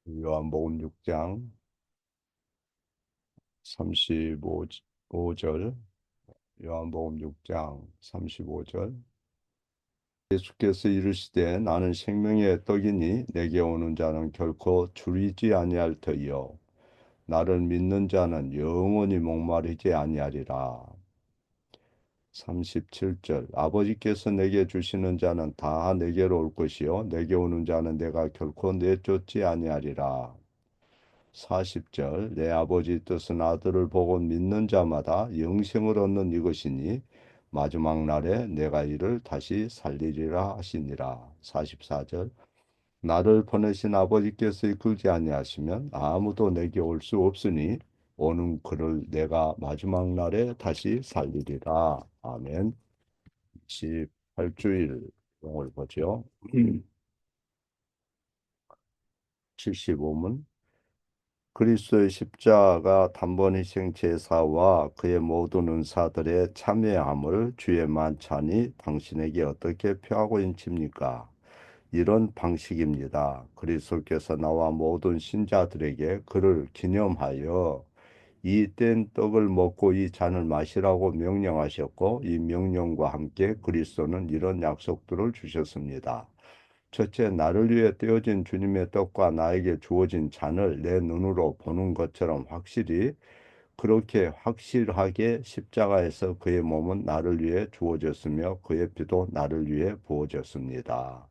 요한복음 6장 35절, 요한복음 6장 35절. 예수께서 이르시되 나는 생명의 떡이니 내게 오는 자는 결코 줄이지 아니할 터이요 나를 믿는 자는 영원히 목마르지 아니하리라. 37절. 아버지께서 내게 주시는 자는 다 내게로 올 것이요 내게 오는 자는 내가 결코 내쫓지 아니하리라. 40절. 내 아버지 뜻은 아들을 보고 믿는 자마다 영생을 얻는 이것이니 마지막 날에 내가 이를 다시 살리리라 하시니라. 44절. 나를 보내신 아버지께서 이끌지 아니하시면 아무도 내게 올 수 없으니 오는 그를 내가 마지막 날에 다시 살리리라. 아멘. 18주일 용을 보죠. 75문. 그리스도의 십자가 단번 희생 제사와 그의 모든 은사들의 참여함을 주의 만찬이 당신에게 어떻게 표하고 인칩니까? 이런 방식입니다. 그리스도께서 나와 모든 신자들에게 그를 기념하여 이 뗀 떡을 먹고 이 잔을 마시라고 명령하셨고 이 명령과 함께 그리스도는 이런 약속들을 주셨습니다. 첫째, 나를 위해 떼어진 주님의 떡과 나에게 주어진 잔을 내 눈으로 보는 것처럼 확실히 그렇게 확실하게 십자가에서 그의 몸은 나를 위해 주어졌으며 그의 피도 나를 위해 부어졌습니다.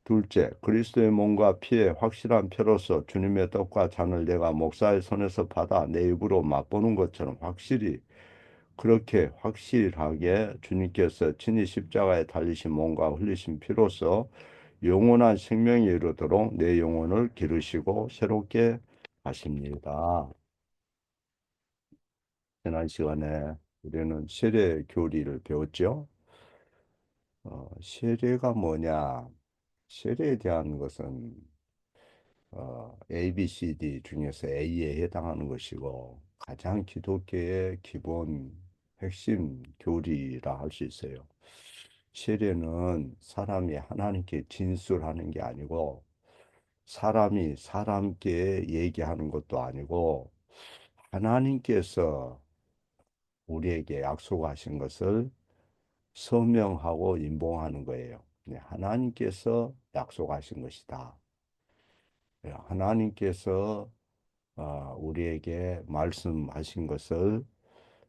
둘째, 그리스도의 몸과 피의 확실한 표로서 주님의 떡과 잔을 내가 목사의 손에서 받아 내 입으로 맛보는 것처럼 확실히 그렇게 확실하게 주님께서 친히 십자가에 달리신 몸과 흘리신 피로서 영원한 생명에 이르도록 내 영혼을 기르시고 새롭게 하십니다. 지난 시간에 우리는 세례 교리를 배웠죠. 세례가 뭐냐? 세례에 대한 것은 A, B, C, D 중에서 A에 해당하는 것이고 가장 기독교의 기본 핵심 교리라 할 수 있어요. 세례는 사람이 하나님께 진술하는 게 아니고 사람이 사람께 얘기하는 것도 아니고 하나님께서 우리에게 약속하신 것을 서명하고 임봉하는 거예요. 네, 하나님께서 약속하신 것이다. 네, 하나님께서 우리에게 말씀하신 것을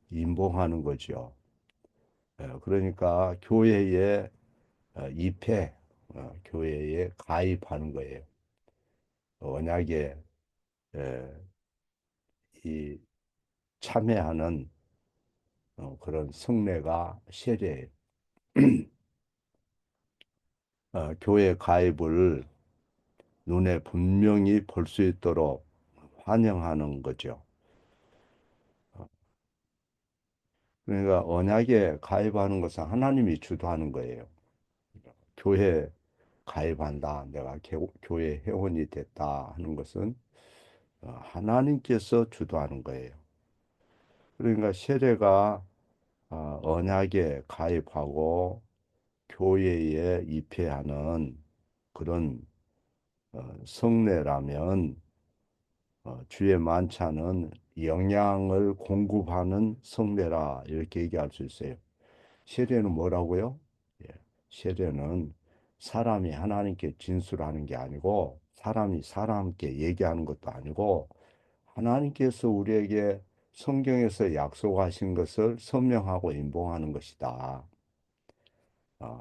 임봉하는 거죠. 그러니까 교회에 입회, 교회에 가입하는 거예요. 언약에 에, 이 참여하는 그런 성례가 세례예요. 교회 가입을 눈에 분명히 볼 수 있도록 환영하는 거죠. 그러니까 언약에 가입하는 것은 하나님이 주도하는 거예요. 교회 가입한다, 내가 교회 회원이 됐다 하는 것은 하나님께서 주도하는 거예요. 그러니까 세례가 언약에 가입하고 교회에 입회하는 그런 성례라면 주의 만찬은 영양을 공급하는 성례라 이렇게 얘기할 수 있어요. 세례는 뭐라고요? 예, 세례는 사람이 하나님께 진술하는 게 아니고 사람이 사람께 얘기하는 것도 아니고 하나님께서 우리에게 성경에서 약속하신 것을 서명하고 임봉하는 것이다.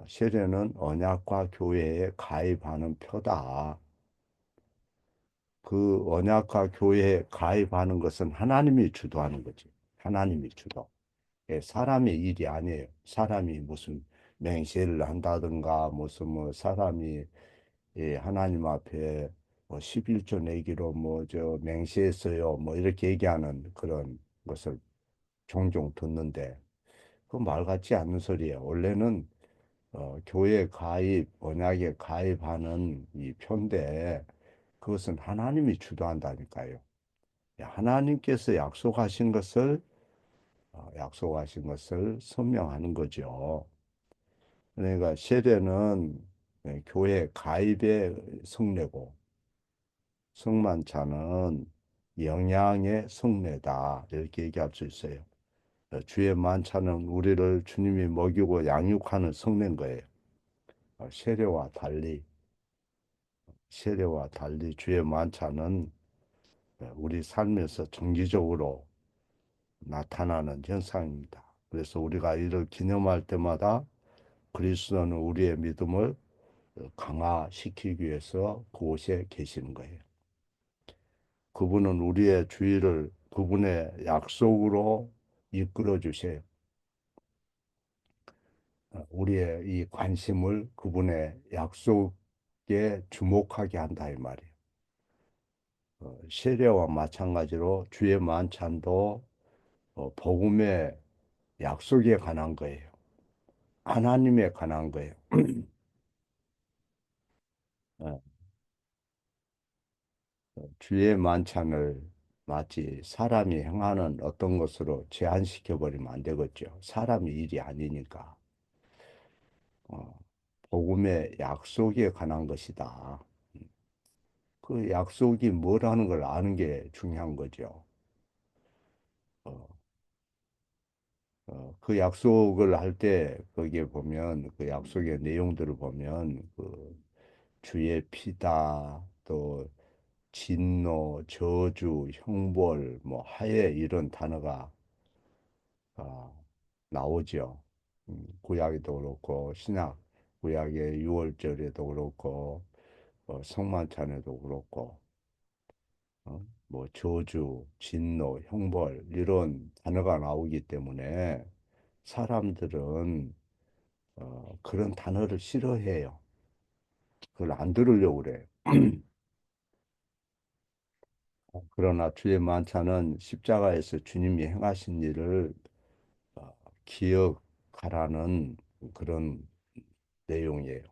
세례는 언약과 교회에 가입하는 표다. 그 언약과 교회에 가입하는 것은 하나님이 주도하는 거지. 하나님이 주도. 예, 사람의 일이 아니에요. 사람이 무슨 맹세를 한다든가 무슨 뭐 사람이 예, 하나님 앞에 뭐 11조 내기로 뭐 저 맹세했어요. 뭐 이렇게 얘기하는 그런 것을 종종 듣는데 그 말 같지 않는 소리예요. 원래는 교회 가입, 언약에 가입하는 이 표인데 그것은 하나님이 주도한다니까요. 예, 하나님께서 약속하신 것을 선명하는 거죠. 그러니까 세례는 교회 가입의 성례고 성만찬은 영양의 성례다. 이렇게 얘기할 수 있어요. 주의 만찬은 우리를 주님이 먹이고 양육하는 성례인 거예요. 세례와 달리, 세례와 달리 주의 만찬은 우리 삶에서 정기적으로 나타나는 현상입니다. 그래서 우리가 이를 기념할 때마다 그리스도는 우리의 믿음을 강화시키기 위해서 그곳에 계시는 거예요. 그분은 우리의 주의를 그분의 약속으로 이끌어 주세요. 우리의 이 관심을 그분의 약속에 주목하게 한다 이 말이에요. 세례와 마찬가지로 주의 만찬도 복음의 약속에 관한 거예요. 하나님에 관한 거예요. 어, 주의 만찬을 마치 사람이 행하는 어떤 것으로 제한시켜 버리면 안 되겠죠. 사람의 일이 아니니까. 어, 복음의 약속에 관한 것이다. 그 약속이 뭐라는 걸 아는 게 중요한 거죠. 어, 그 약속을 할 때 거기에 보면 그 약속의 내용들을 보면 그 주의 피다 또 진노, 저주, 형벌, 뭐 하해 이런 단어가 어, 나오죠. 구약에도 그렇고 신약 구약의 유월절에도 그렇고 성만찬에도 그렇고 뭐 저주, 진노, 형벌 이런 단어가 나오기 때문에 사람들은 그런 단어를 싫어해요. 그걸 안 들으려고 그래요. 그러나 주의 만찬은 십자가에서 주님이 행하신 일을 어, 기억하라는 그런 내용이에요.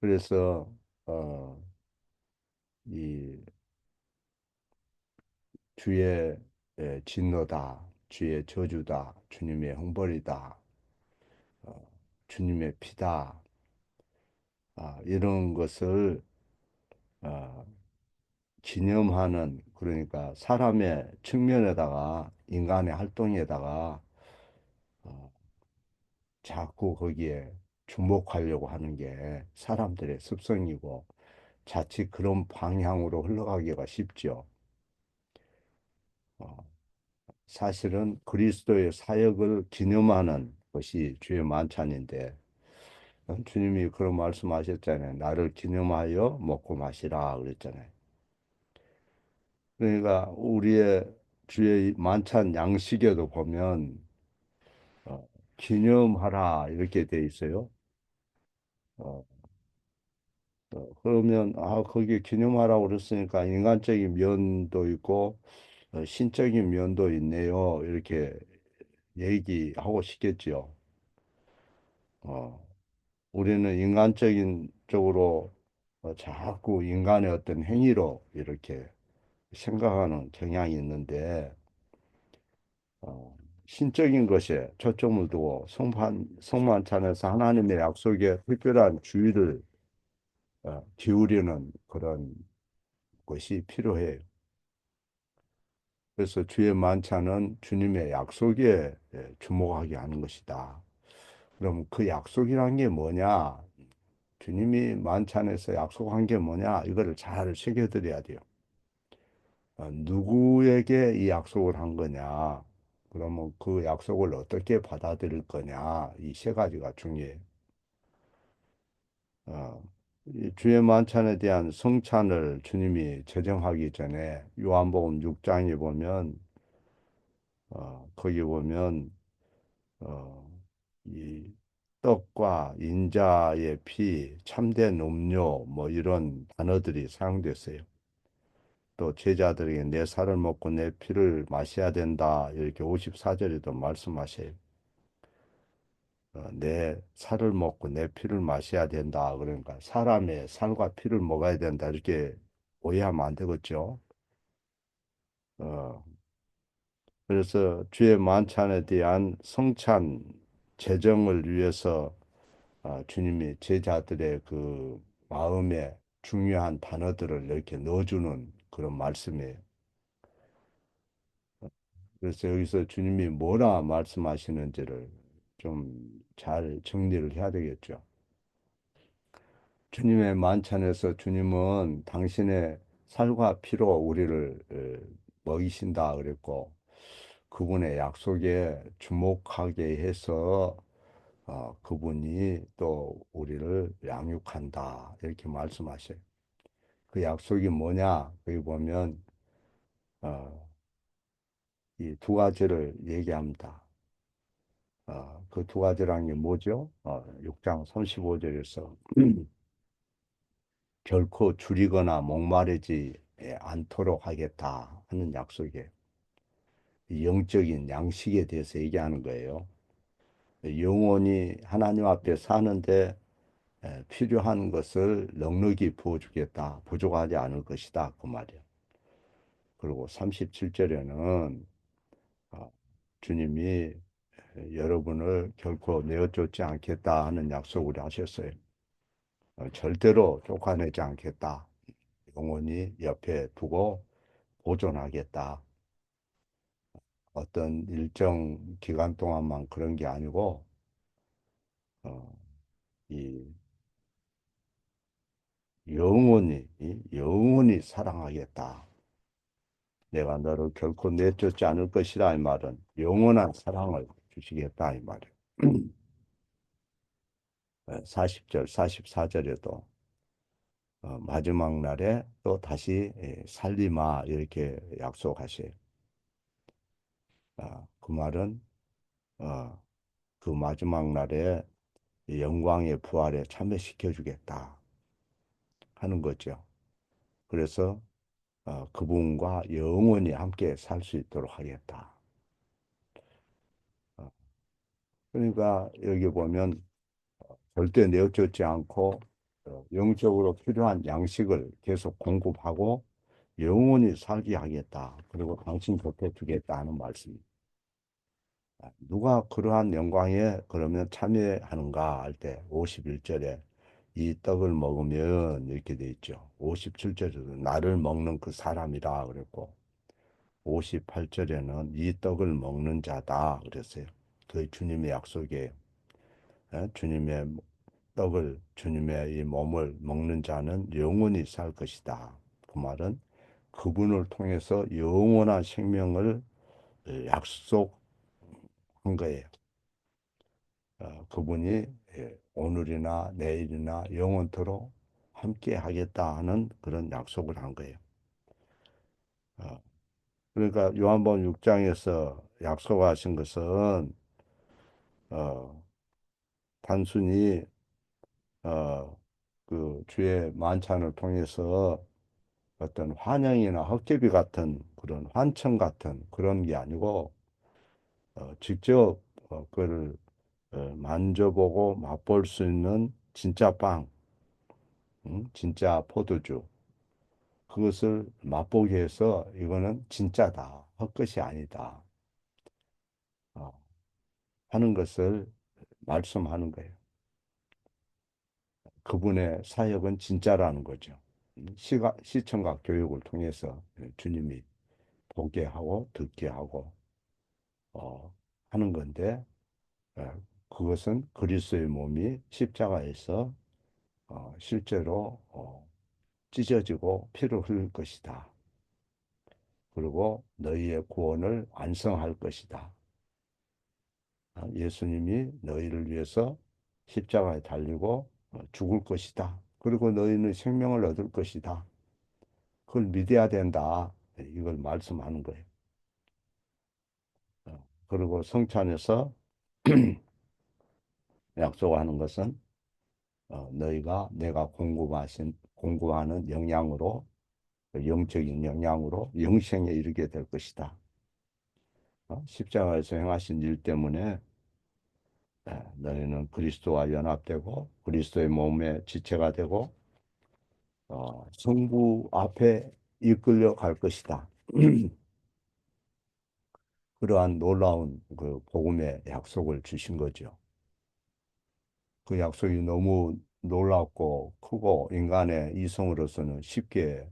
그래서 어, 이 주의 진노다, 주의 저주다, 주님의 형벌이다, 어, 주님의 피다, 이런 것을 어, 기념하는 그러니까 사람의 측면에다가 인간의 활동에다가 어, 자꾸 거기에 주목하려고 하는 게 사람들의 습성이고 자칫 그런 방향으로 흘러가기가 쉽죠. 어, 사실은 그리스도의 사역을 기념하는 것이 주의 만찬인데 주님이 그런 말씀하셨잖아요. 나를 기념하여 먹고 마시라 그랬잖아요. 그러니까 우리의 주의 만찬 양식에도 보면 어, 기념하라 이렇게 돼 있어요. 어, 그러면 거기 기념하라고 그랬으니까 인간적인 면도 있고 신적인 면도 있네요. 이렇게 얘기하고 싶겠지요. 어, 우리는 인간적인 쪽으로 자꾸 인간의 어떤 행위로 이렇게 생각하는 경향이 있는데 신적인 것에 초점을 두고 성만찬에서 하나님의 약속에 특별한 주의를 기울이는 그런 것이 필요해요. 그래서 주의 만찬은 주님의 약속에 주목하게 하는 것이다. 그럼 그 약속이란 게 뭐냐? 주님이 만찬에서 약속한 게 뭐냐? 이거를 잘 새겨드려야 돼요. 누구에게 이 약속을 한 거냐? 그러면 그 약속을 어떻게 받아들일 거냐? 이 세 가지가 중요해요. 어, 이 주의 만찬에 대한 성찬을 주님이 제정하기 전에 요한복음 6장에 보면 거기 보면 어, 이 떡과 인자의 피, 참된 음료 뭐 이런 단어들이 사용됐어요. 또 제자들에게 내 살을 먹고 내 피를 마셔야 된다. 이렇게 54절에도 말씀하셔요. 내 살을 먹고 내 피를 마셔야 된다. 그러니까 사람의 살과 피를 먹어야 된다. 이렇게 오해하면 안 되겠죠. 어, 그래서 주의 만찬에 대한 성찬 제정을 위해서 주님이 제자들의 그 마음에 중요한 단어들을 이렇게 넣어주는 그런 말씀이에요. 그래서 여기서 주님이 뭐라 말씀하시는지를 좀 잘 정리를 해야 되겠죠. 주님의 만찬에서 주님은 당신의 살과 피로 우리를 먹이신다 그랬고, 그분의 약속에 주목하게 해서 그분이 또 우리를 양육한다 이렇게 말씀하셔요. 그 약속이 뭐냐? 거기 보면 어, 이 두 가지를 얘기합니다. 그 두 가지라는 게 뭐죠? 6장 35절에서 결코 줄이거나 목마르지 않도록 하겠다 하는 약속이에요. 이 영적인 양식에 대해서 얘기하는 거예요. 영원히 하나님 앞에 사는데 필요한 것을 넉넉히 부어주겠다. 부족하지 않을 것이다. 그 말이에요. 그리고 37절에는 주님이 여러분을 결코 내어쫓지 않겠다 하는 약속을 하셨어요. 절대로 쫓아내지 않겠다. 영원히 옆에 두고 보존하겠다. 어떤 일정 기간 동안만 그런 게 아니고, 어, 이 영원히 사랑하겠다. 내가 너를 결코 내쫓지 않을 것이라 이 말은 영원한 사랑을 주시겠다 이 말이에요. 40절, 44절에도 마지막 날에 또 다시 살리마 이렇게 약속하세요. 그 말은 어, 그 마지막 날에 영광의 부활에 참여시켜 주겠다 하는 거죠. 그래서 그분과 영원히 함께 살 수 있도록 하겠다. 어, 그러니까 여기 보면 절대 내어쫓지 않고 영적으로 필요한 양식을 계속 공급하고 영원히 살게 하겠다. 그리고 당신 곁에 두겠다 하는 말씀입니다. 누가 그러한 영광에 그러면 참여하는가 할 때 51절에 이 떡을 먹으면 이렇게 돼 있죠. 57절에도 나를 먹는 그 사람이라 그랬고 58절에는 이 떡을 먹는 자다 그랬어요. 그 주님의 약속이에요. 주님의 떡을 주님의 이 몸을 먹는 자는 영원히 살 것이다. 그 말은 그분을 통해서 영원한 생명을 약속한 거예요. 그분이 오늘이나 내일이나 영원토록 함께 하겠다 하는 그런 약속을 한 거예요. 어, 그러니까 요한복음 6장에서 약속하신 것은 어, 단순히 어, 그 주의 만찬을 통해서 어떤 환영이나 헛개비 같은 그런 환청 같은 그런 게 아니고 직접 그를 만져보고 맛볼 수 있는 진짜 빵, 진짜 포도주 그것을 맛보게 해서 이거는 진짜다, 헛것이 아니다 어, 하는 것을 말씀하는 거예요. 그분의 사역은 진짜라는 거죠. 시청각 교육을 통해서 주님이 보게 하고 듣게 하고 어, 하는 건데 예, 그것은 그리스도의 몸이 십자가에서 실제로 찢어지고 피를 흘릴 것이다. 그리고 너희의 구원을 완성할 것이다. 예수님이 너희를 위해서 십자가에 달리고 죽을 것이다. 그리고 너희는 생명을 얻을 것이다. 그걸 믿어야 된다. 네, 이걸 말씀하는 거예요. 그리고 성찬에서 약속하는 것은 너희가 내가 공급하는 영양으로 영적인 영양으로 영생에 이르게 될 것이다. 십자가에서 행하신 일 때문에 너희는 그리스도와 연합되고 그리스도의 몸의 지체가 되고 성부 앞에 이끌려 갈 것이다. 그러한 놀라운 그 복음의 약속을 주신 거죠. 그 약속이 너무 놀랍고 크고 인간의 이성으로서는 쉽게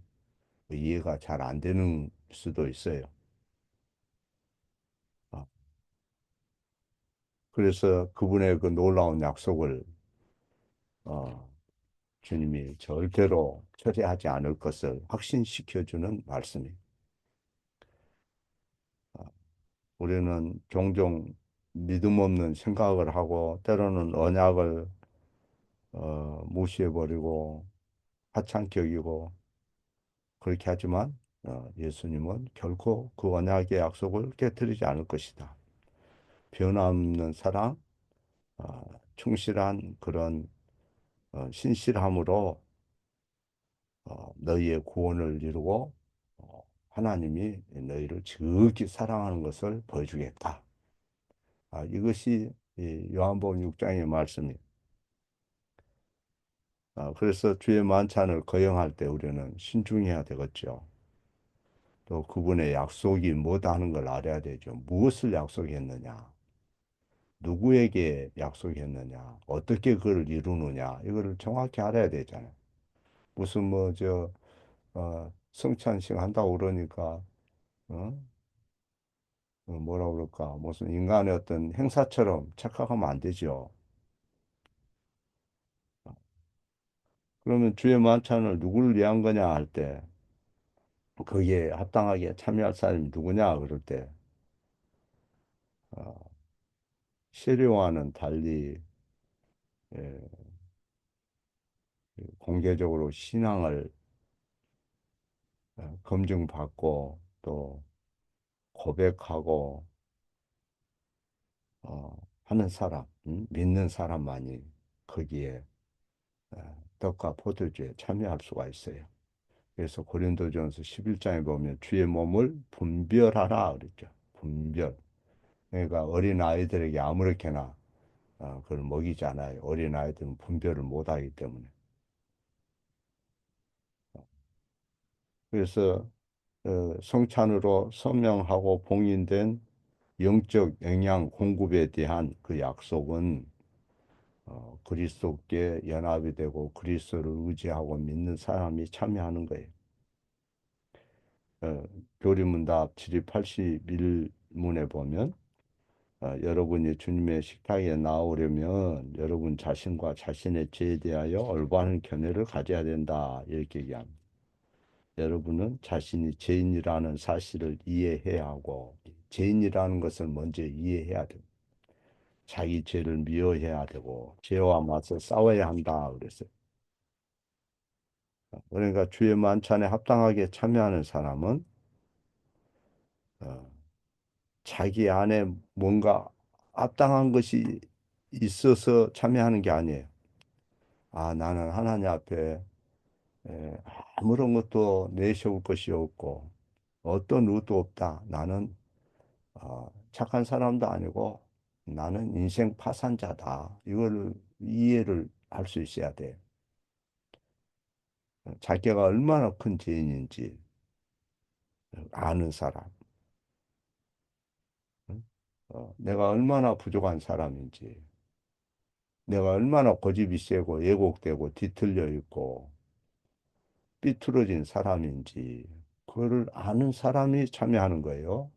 이해가 잘 안 되는 수도 있어요. 아, 그래서 그분의 그 놀라운 약속을 어, 주님이 절대로 철회하지 않을 것을 확신시켜주는 말씀이. 아, 우리는 종종 믿음 없는 생각을 하고 때로는 언약을 무시해버리고 하찮게 여기고 그렇게 하지만 예수님은 결코 그 언약의 약속을 깨뜨리지 않을 것이다. 변함없는 사랑, 어, 충실한 그런 신실함으로 너희의 구원을 이루고 하나님이 너희를 지극히 사랑하는 것을 보여주겠다. 이것이 이 요한복음 6장의 말씀이. 그래서 주의 만찬을 거행할 때 우리는 신중해야 되겠죠. 또 그분의 약속이 뭐다 하는 걸 알아야 되죠. 무엇을 약속했느냐, 누구에게 약속했느냐, 어떻게 그걸 이루느냐, 이거를 정확히 알아야 되잖아요. 무슨 성찬식 한다고 그러니까 어? 뭐라 그럴까, 무슨 인간의 어떤 행사처럼 착각하면 안 되죠. 그러면 주의 만찬을 누구를 위한 거냐 할 때, 거기에 합당하게 참여할 사람이 누구냐 그럴 때, 어, 세례와는 달리 예, 공개적으로 신앙을 검증받고 또 고백하고 하는 사람, 믿는 사람만이 거기에 떡과 포도주에 참여할 수가 있어요. 그래서 고린도전서 11장에 보면 주의 몸을 분별하라 그랬죠. 분별. 그러니까 어린 아이들에게 아무렇게나 그걸 먹이지 않아요. 어린 아이들은 분별을 못하기 때문에. 그래서 성찬으로 서명하고 봉인된 영적 영양 공급에 대한 그 약속은 그리스도께 연합이 되고 그리스도를 의지하고 믿는 사람이 참여하는 거예요. 어, 교리문답 7281문에 보면 여러분이 주님의 식탁에 나오려면 여러분 자신과 자신의 죄에 대하여 올바른 견해를 가져야 된다. 이렇게 얘기합니다. 여러분은 자신이 죄인이라는 사실을 이해해야 하고 죄인이라는 것을 먼저 이해해야 돼요. 자기 죄를 미워해야 되고 죄와 맞서 싸워야 한다 그랬어요. 그러니까 주의 만찬에 합당하게 참여하는 사람은 어, 자기 안에 뭔가 합당한 것이 있어서 참여하는 게 아니에요. 나는 하나님 앞에 에, 아무런 것도 내세울 것이 없고 어떤 의도 없다. 나는 착한 사람도 아니고 나는 인생 파산자다. 이걸 이해를 할 수 있어야 돼. 자기가 얼마나 큰 죄인인지 아는 사람. 응? 내가 얼마나 부족한 사람인지, 내가 얼마나 고집이 세고 왜곡되고 뒤틀려 있고 삐뚤어진 사람인지, 그거를 아는 사람이 참여하는 거예요.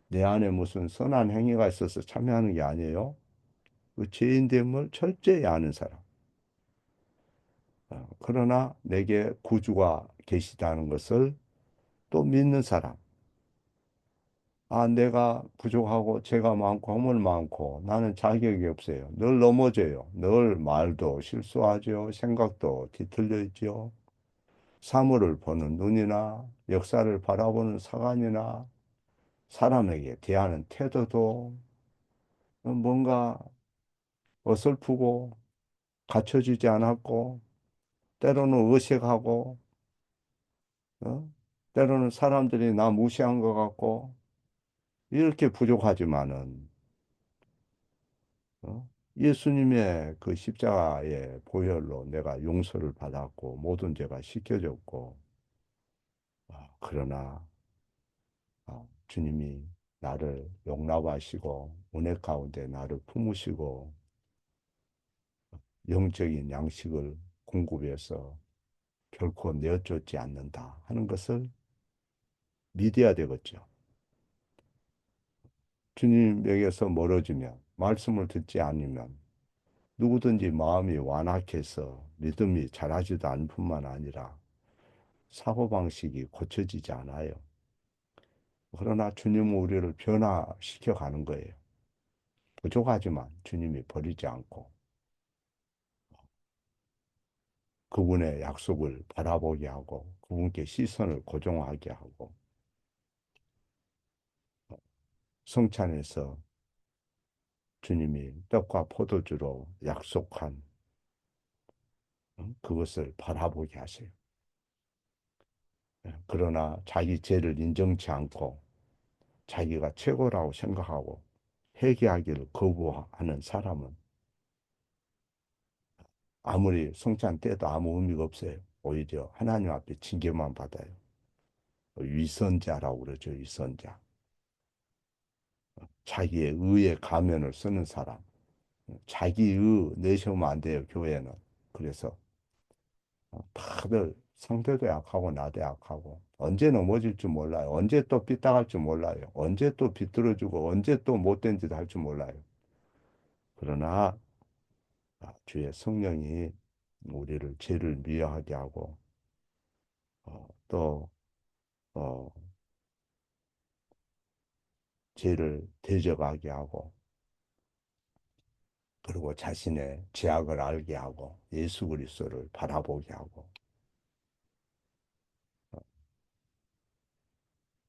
내 안에 무슨 선한 행위가 있어서 참여하는 게 아니에요. 그 죄인됨을 철저히 아는 사람. 그러나 내게 구주가 계시다는 것을 또 믿는 사람. 내가 부족하고 죄가 많고 허물 많고 나는 자격이 없어요. 늘 넘어져요. 늘 말도 실수하죠. 생각도 뒤틀려 있죠. 사물을 보는 눈이나 역사를 바라보는 사관이나 사람에게 대하는 태도도 뭔가 어설프고 갖춰지지 않았고 때로는 어색하고 어? 때로는 사람들이 나 무시한 것 같고 이렇게 부족하지만은 예수님의 그 십자가의 보혈로 내가 용서를 받았고 모든 죄가 씻겨졌고 그러나 주님이 나를 용납하시고 은혜 가운데 나를 품으시고 영적인 양식을 공급해서 결코 내어쫓지 않는다 하는 것을 믿어야 되겠죠. 주님에게서 멀어지면, 말씀을 듣지 않으면 누구든지 마음이 완악해서 믿음이 자라지도 않을 뿐만 아니라 사고방식이 고쳐지지 않아요. 그러나 주님은 우리를 변화시켜 가는 거예요. 부족하지만 주님이 버리지 않고 그분의 약속을 바라보게 하고 그분께 시선을 고정하게 하고 성찬에서 주님이 떡과 포도주로 약속한 그것을 바라보게 하세요. 그러나 자기 죄를 인정치 않고 자기가 최고라고 생각하고 회개하기를 거부하는 사람은 아무리 성찬 때도 아무 의미가 없어요. 오히려 하나님 앞에 징계만 받아요. 위선자라고 그러죠, 위선자. 자기의 의의 가면을 쓰는 사람. 자기의 내세우면 안 돼요, 교회는. 그래서 다들 상대도 약하고 나도 약하고 언제 넘어질 줄 몰라요. 언제 또 삐딱할 줄 몰라요. 언제 또 비뚤어지고 언제 또 못된 짓 할 줄 몰라요. 그러나 주의 성령이 우리를 죄를 미워하게 하고 또 어, 죄를 대적하게 하고 그리고 자신의 죄악을 알게 하고 예수 그리스도를 바라보게 하고 어,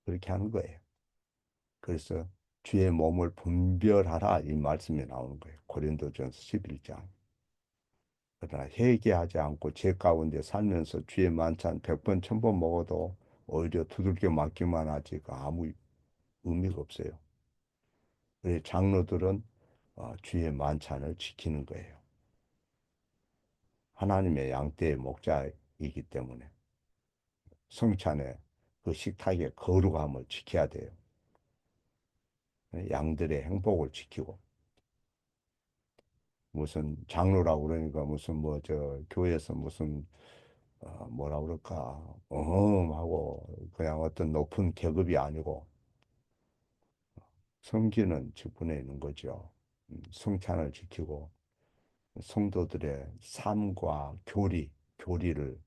그렇게 하는 거예요. 그래서 주의 몸을 분별하라 이 말씀이 나오는 거예요. 고린도전서 11장. 그러나 회개하지 않고 죄 가운데 살면서 주의 만찬 100번, 1000번 먹어도 오히려 두들겨 맞기만 하지 그 아무 의미가 없어요. 우리 장로들은 주의 만찬을 지키는 거예요. 하나님의 양떼의 목자이기 때문에 성찬에 그 식탁의 거룩함을 지켜야 돼요. 양들의 행복을 지키고 무슨 장로라고 그러니까 무슨 뭐 저 교회에서 무슨 뭐라 그럴까 하고 그냥 어떤 높은 계급이 아니고 섬기는 직분에 있는 거죠. 성찬을 지키고 성도들의 삶과 교리를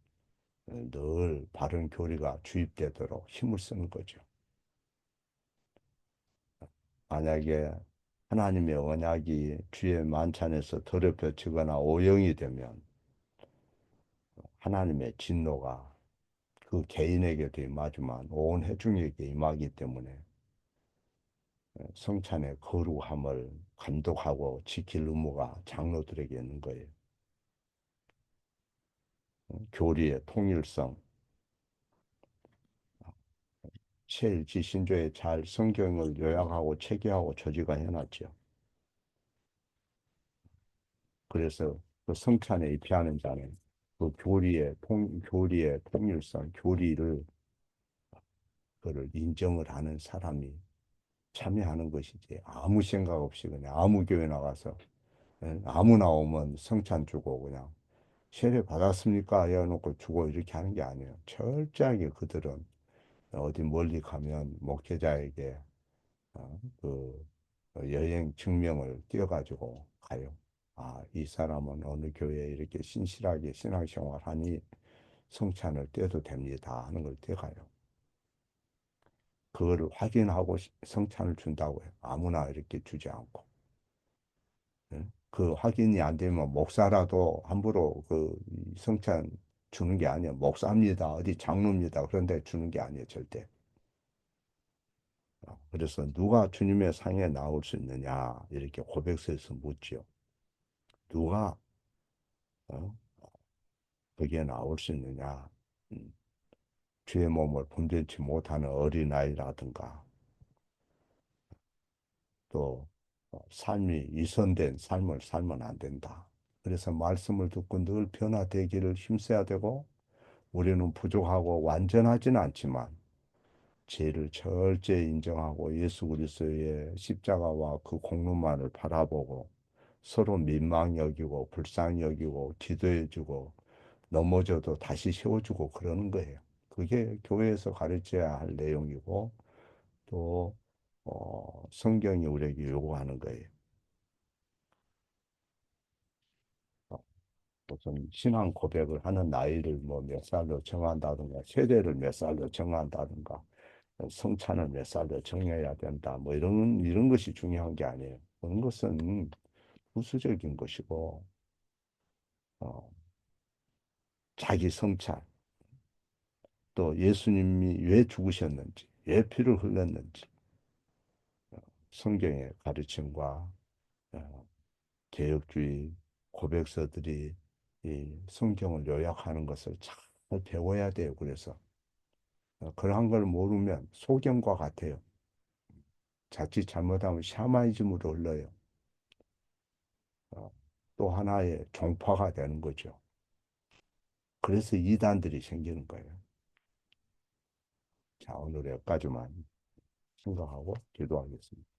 늘 바른 교리가 주입되도록 힘을 쓰는 거죠. 만약에 하나님의 언약이 주의 만찬에서 더럽혀지거나 오용이 되면 하나님의 진노가 그 개인에게도 임하지만 온 회중에게 임하기 때문에 성찬의 거룩함을 감독하고 지킬 의무가 장로들에게 있는 거예요. 교리의 통일성, 최일지신조에 잘 성경을 요약하고 체계하고 조지가 해놨죠. 그래서 그 성찬에 입회하는 자는 그 교리의 통일성, 교리를 그를 인정을 하는 사람이 참여하는 것이지 아무 생각 없이 그냥 아무 교회 나가서 아무나 오면 성찬 주고 그냥 세례 받았습니까? 해놓고 주고 이렇게 하는 게 아니에요. 철저하게 그들은 어디 멀리 가면 목회자에게 그 여행 증명을 띄어가지고 가요. 아, 이 사람은 어느 교회에 이렇게 신실하게 신앙생활하니 성찬을 떼도 됩니다 하는 걸 떼가요. 그거를 확인하고 성찬을 준다고 해요. 아무나 이렇게 주지 않고. 예? 그 확인이 안 되면 목사라도 함부로 그 성찬 주는 게 아니에요. 목사입니다. 어디 장로입니다. 그런데 주는 게 아니에요. 절대. 그래서 누가 주님의 상에 나올 수 있느냐 이렇게 고백서에서 묻지요. 누가 어? 거기에 나올 수 있느냐. 음, 주의 몸을 분별치 못하는 어린아이라든가 또 삶이 위선된 삶을 살면 안 된다. 그래서 말씀을 듣고 늘 변화되기를 힘써야 되고 우리는 부족하고 완전하지는 않지만 죄를 철저히 인정하고 예수 그리스도의 십자가와 그 공로만을 바라보고 서로 민망 여기고 불쌍히 여기고 기도해주고 넘어져도 다시 세워주고 그러는 거예요. 그게 교회에서 가르쳐야 할 내용이고 또 성경이 우리에게 요구하는 거예요. 어, 무슨 신앙 고백을 하는 나이를 뭐 몇 살로 정한다든가 세대를 몇 살로 정한다든가 성찬을 몇 살로 정해야 된다 뭐 이런 것이 중요한 게 아니에요. 그런 것은 부수적인 것이고 어, 자기 성찰 또 예수님이 왜 죽으셨는지 왜 피를 흘렸는지 성경의 가르침과 개혁주의 고백서들이 이 성경을 요약하는 것을 잘 배워야 돼요. 그래서 그러한 걸 모르면 소경과 같아요. 자칫 잘못하면 샤머니즘으로 흘러요. 어, 또 하나의 종파가 되는 거죠. 그래서 이단들이 생기는 거예요. 자, 오늘 여기까지만 생각하고 기도하겠습니다.